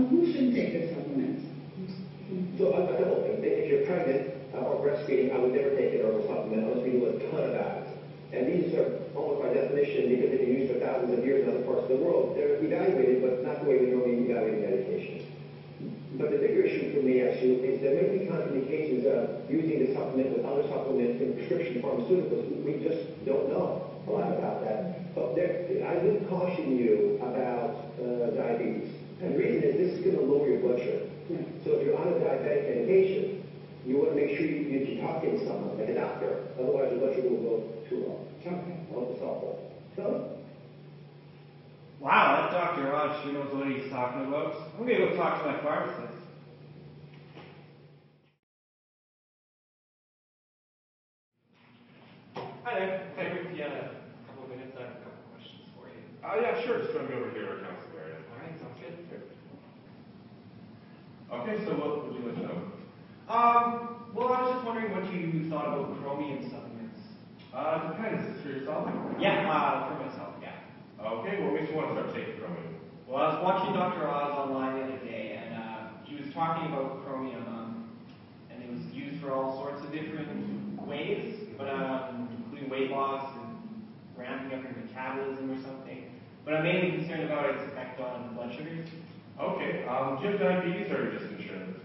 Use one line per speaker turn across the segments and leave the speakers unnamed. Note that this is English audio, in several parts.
Who should take this supplement?
So a couple things. If you're pregnant or breastfeeding, I would never take an herbal supplement unless we do a ton of ads. And these are almost by definition, because they've been used for thousands of years in other parts of the world, they're evaluated, but not the way we normally evaluate medications. But the bigger issue for me, actually, is there may be contraindications of using the supplement with other supplements in prescription pharmaceuticals. We just don't know a lot about that. But I would caution you about diabetes. And the reason is this is going to lower your blood sugar. So if you're on a diabetic medication, you want to make sure you talk to someone, like a doctor. Otherwise, your blood sugar will go too low.
Okay.
I hope it's helpful. So?
Wow, that Dr. Raj sure knows what he's talking about. I'm going to go talk to my pharmacist.
Hi there. Hey, if you had a couple of minutes, I have a couple of questions for you.
Yeah, sure. Just join me over here at our counsel area.
All right, sounds good.
Okay, so what would you like to know?
Well, I was just wondering what you thought about chromium supplements.
Depends. Is this for yourself?
Yeah, for myself, yeah.
Okay, what makes you want to start taking Chromium?
Well, I was watching Dr. Oz online the other day, and he was talking about chromium, and it was used for all sorts of different ways, but including weight loss and ramping up your metabolism or something. But I'm mainly concerned about its effect on blood sugars.
Okay, do you have diabetes, or are you just concerned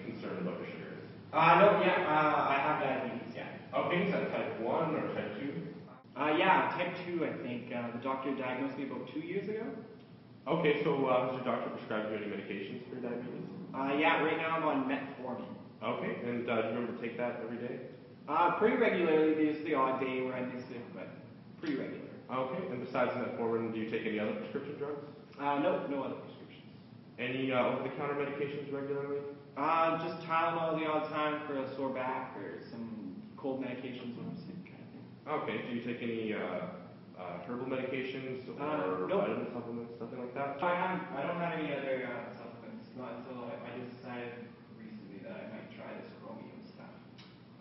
about your sugars?
No, yeah, I have diabetes, yeah.
Okay, is that type 1 or type 2?
Yeah, type 2, I think. The doctor diagnosed me about 2 years ago.
Okay, so has your doctor prescribed you any medications for diabetes?
Yeah, right now I'm on metformin.
Okay, and do you remember to take that every day?
Pretty regularly. There's the odd day where I miss it, but pretty regular.
Okay, and besides metformin, do you take any other prescription drugs?
No other prescriptions.
Any over-the-counter medications regularly?
Just Tylenol the odd time for a sore back or some cold medications when I'm sick kind of thing.
Okay, do you take any herbal medications or
nope.
vitamin supplements, something like that?
I don't have any other supplements, not until I just decided recently that I might try this chromium stuff.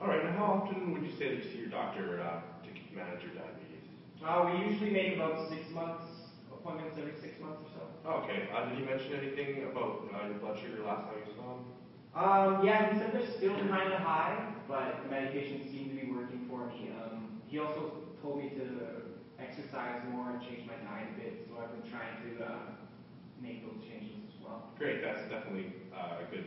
Alright, now how often would you say that you see your doctor to manage your diabetes?
We usually make about 6 months appointments every 6 months or so.
Okay, did you mention anything about your blood sugar last time you saw him?
Yeah, he said they're still kind of high, but the medications seem to be working for me. He also told me to exercise more and change my diet a bit, so I've been trying to make those changes as well.
Great, that's definitely a good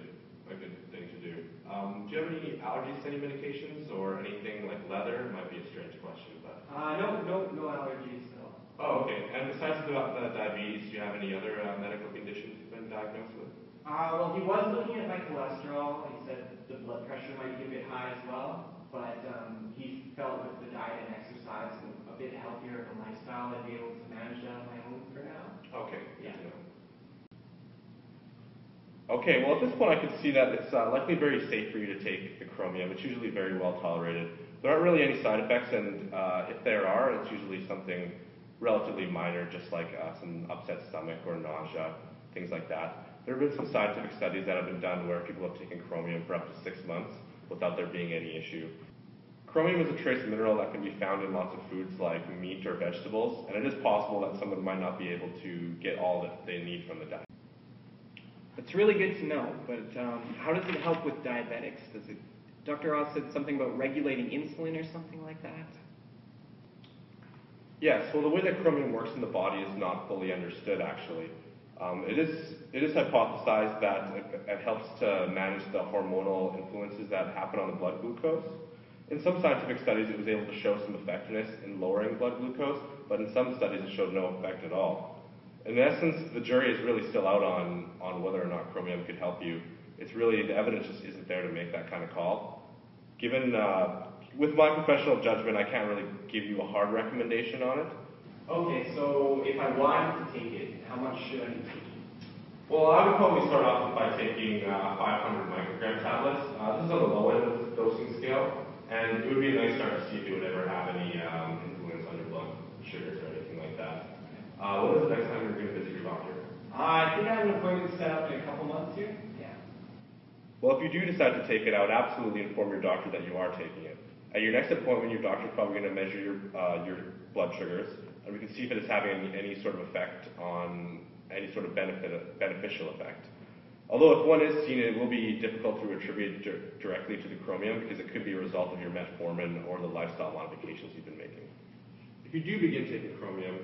thing to do. Do you have any allergies to any medications or anything like leather? It might be a strange question, but...
No allergies at all.
Oh, okay. And besides the diabetes, do you have any other medical conditions you've been diagnosed with?
Well, he was looking at my cholesterol. He said the blood pressure might be a bit high as well, but he felt with the diet and exercise and a bit healthier of a lifestyle, I'd be able to manage that on my own for now.
Okay,
yeah.
Okay, well at this point I can see that it's likely very safe for you to take the Chromium. It's usually very well tolerated. There aren't really any side effects, and if there are, it's usually something relatively minor, just like some upset stomach or nausea, things like that. There have been some scientific studies that have been done where people have taken Chromium for up to 6 months without there being any issue. Chromium is a trace mineral that can be found in lots of foods like meat or vegetables, and it is possible that someone might not be able to get all that they need from the diet.
It's really good to know, but how does it help with diabetics? Dr. Oz said something about regulating insulin or something like that?
Yes, well the way that Chromium works in the body is not fully understood actually. It is hypothesized that it helps to manage the hormonal influences that happen on the blood glucose. In some scientific studies it was able to show some effectiveness in lowering blood glucose, but in some studies it showed no effect at all. In essence, the jury is really still out on whether or not Chromium could help you. It's really, the evidence just isn't there to make that kind of call. Given, with my professional judgment, I can't really give you a hard recommendation on it.
Okay, so if I wanted to take it, how much should I be taking?
Well, I would probably start off by taking 500 microgram tablets. This is on the low end of the dosing scale. and it would be a nice start to see if it would ever have any influence on your blood sugars or anything like that. When is the next time you're going to visit your doctor?
I think I have an appointment set up in a couple months here. Yeah.
Well, if you do decide to take it, I would absolutely inform your doctor that you are taking it. At your next appointment, your doctor is probably going to measure your blood sugars, and we can see if it is having any sort of effect on any sort of beneficial effect. Although if one is seen, it will be difficult to attribute directly to the chromium because it could be a result of your metformin or the lifestyle modifications you've been making. If you do begin taking chromium,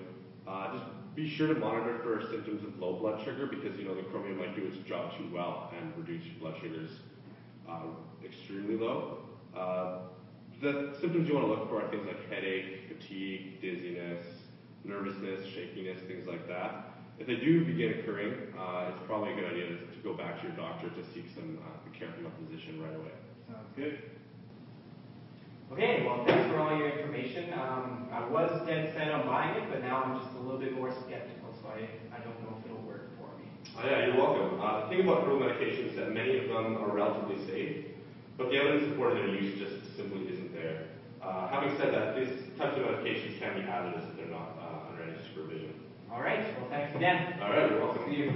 just be sure to monitor for symptoms of low blood sugar because the chromium might do its job too well and reduce your blood sugars extremely low. The symptoms you want to look for are things like headache, fatigue, dizziness, nervousness, shakiness, things like that. If they do begin occurring, it's probably a good idea to go back to your doctor to seek some care from a physician right away.
Sounds good.
Okay, well, thanks for all your information. I was dead set on buying it, but now I'm just a little bit more skeptical, so I don't know if it'll work for me.
Oh, yeah, you're welcome. The thing about herbal medications is that many of them are relatively safe, but the evidence supporting their use just simply isn't there. Having said that, these types of medications can be hazardous if they're not under any supervision.
All right, well, thanks again.
All right, you're welcome.
See you.